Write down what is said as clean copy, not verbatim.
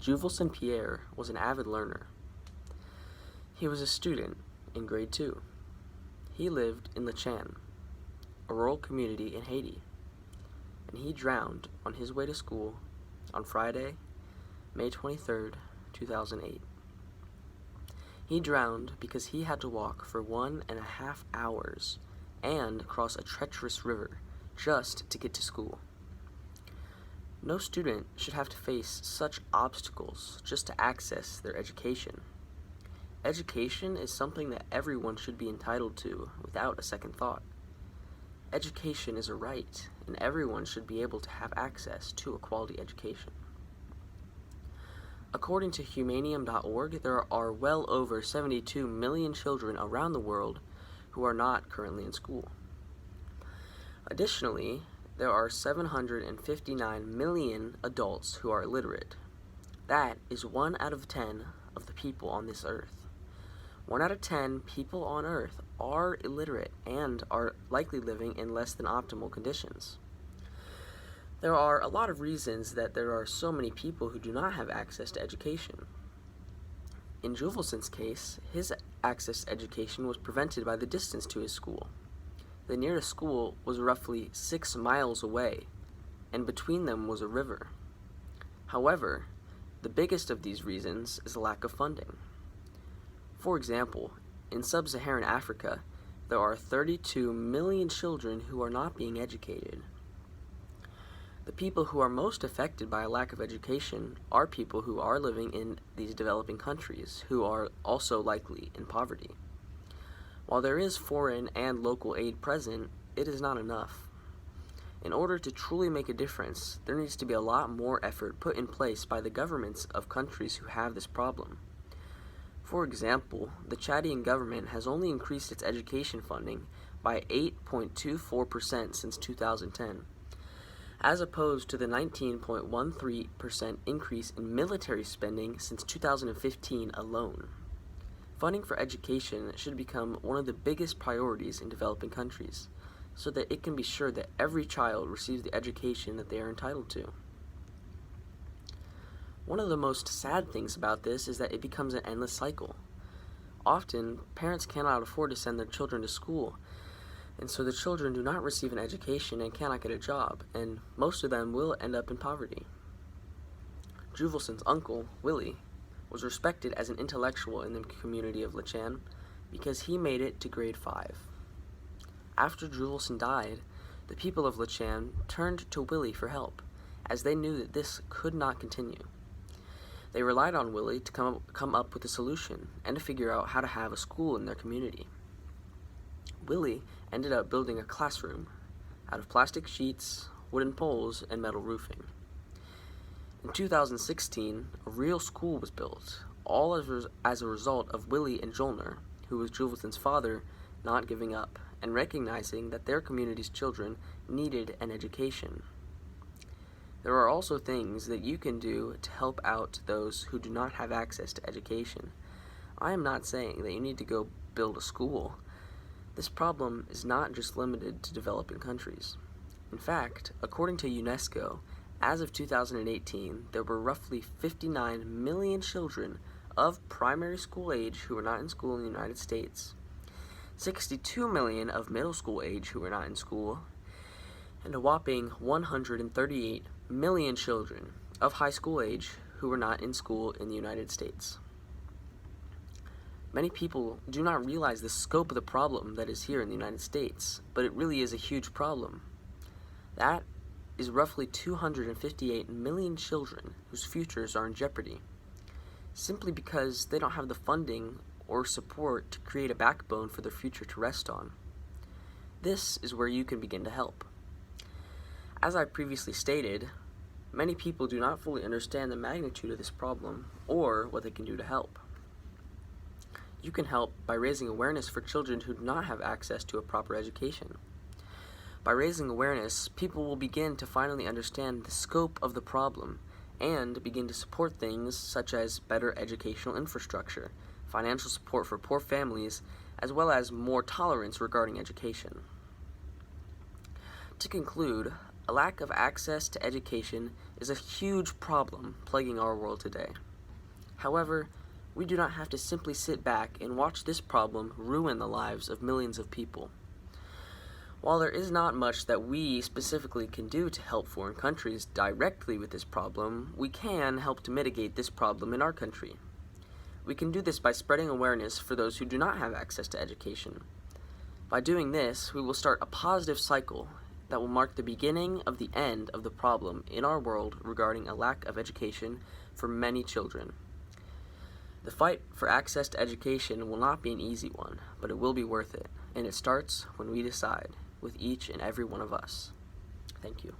Jules St. Pierre was an avid learner. He was a student in grade 2. He lived in Lechan, a rural community in Haiti, and he drowned on his way to school on Friday, May 23rd, 2008. He drowned because he had to walk for 1.5 hours and cross a treacherous river just to get to school. No student should have to face such obstacles just to access their education. Education is something that everyone should be entitled to without a second thought. Education is a right, and everyone should be able to have access to a quality education. According to Humanium.org, there are well over 72 million children around the world who are not currently in school. Additionally, there are 759 million adults who are illiterate. That is 1 out of 10 of the people on this earth. 1 out of 10 people on earth are illiterate and are likely living in less than optimal conditions. There are a lot of reasons that there are so many people who do not have access to education. In Juleson's case, his access to education was prevented by the distance to his school. The nearest school was roughly 6 miles away, and between them was a river. However, the biggest of these reasons is a lack of funding. For example, in sub-Saharan Africa, there are 32 million children who are not being educated. The people who are most affected by a lack of education are people who are living in these developing countries, who are also likely in poverty. While there is foreign and local aid present, it is not enough. In order to truly make a difference, there needs to be a lot more effort put in place by the governments of countries who have this problem. For example, the Chadian government has only increased its education funding by 8.24% since 2010, as opposed to the 19.13% increase in military spending since 2015 alone. Funding for education should become one of the biggest priorities in developing countries, so that it can be sure that every child receives the education that they are entitled to. One of the most sad things about this is that it becomes an endless cycle. Often, parents cannot afford to send their children to school, and so the children do not receive an education and cannot get a job, and most of them will end up in poverty. Juleson's uncle, Willie, was respected as an intellectual in the community of Lechan because he made it to grade 5. After Juleson died, the people of Lechan turned to Willie for help, as they knew that this could not continue. They relied on Willie to come up with a solution and to figure out how to have a school in their community. Willie ended up building a classroom out of plastic sheets, wooden poles, and metal roofing. In 2016, a real school was built, all as a result of Willie and Jolner, who was Juleson's father, not giving up and recognizing that their community's children needed an education. There are also things that you can do to help out those who do not have access to education. I am not saying that you need to go build a school. This problem is not just limited to developing countries. In fact, according to UNESCO, as of 2018, there were roughly 59 million children of primary school age who were not in school in the United States, 62 million of middle school age who were not in school, and a whopping 138 million children of high school age who were not in school in the United States. Many people do not realize the scope of the problem that is here in the United States, but it really is a huge problem. That is roughly 258 million children whose futures are in jeopardy, simply because they don't have the funding or support to create a backbone for their future to rest on. This is where you can begin to help. As I previously stated, many people do not fully understand the magnitude of this problem or what they can do to help. You can help by raising awareness for children who do not have access to a proper education. By raising awareness, people will begin to finally understand the scope of the problem and begin to support things such as better educational infrastructure, financial support for poor families, as well as more tolerance regarding education. To conclude, A lack of access to education is a huge problem plaguing our world today. However, we do not have to simply sit back and watch this problem ruin the lives of millions of people. While there is not much that we specifically can do to help foreign countries directly with this problem, we can help to mitigate this problem in our country. We can do this by spreading awareness for those who do not have access to education. By doing this, we will start a positive cycle that will mark the beginning of the end of the problem in our world regarding a lack of education for many children. The fight for access to education will not be an easy one, but it will be worth it, and it starts when we decide, with each and every one of us. Thank you.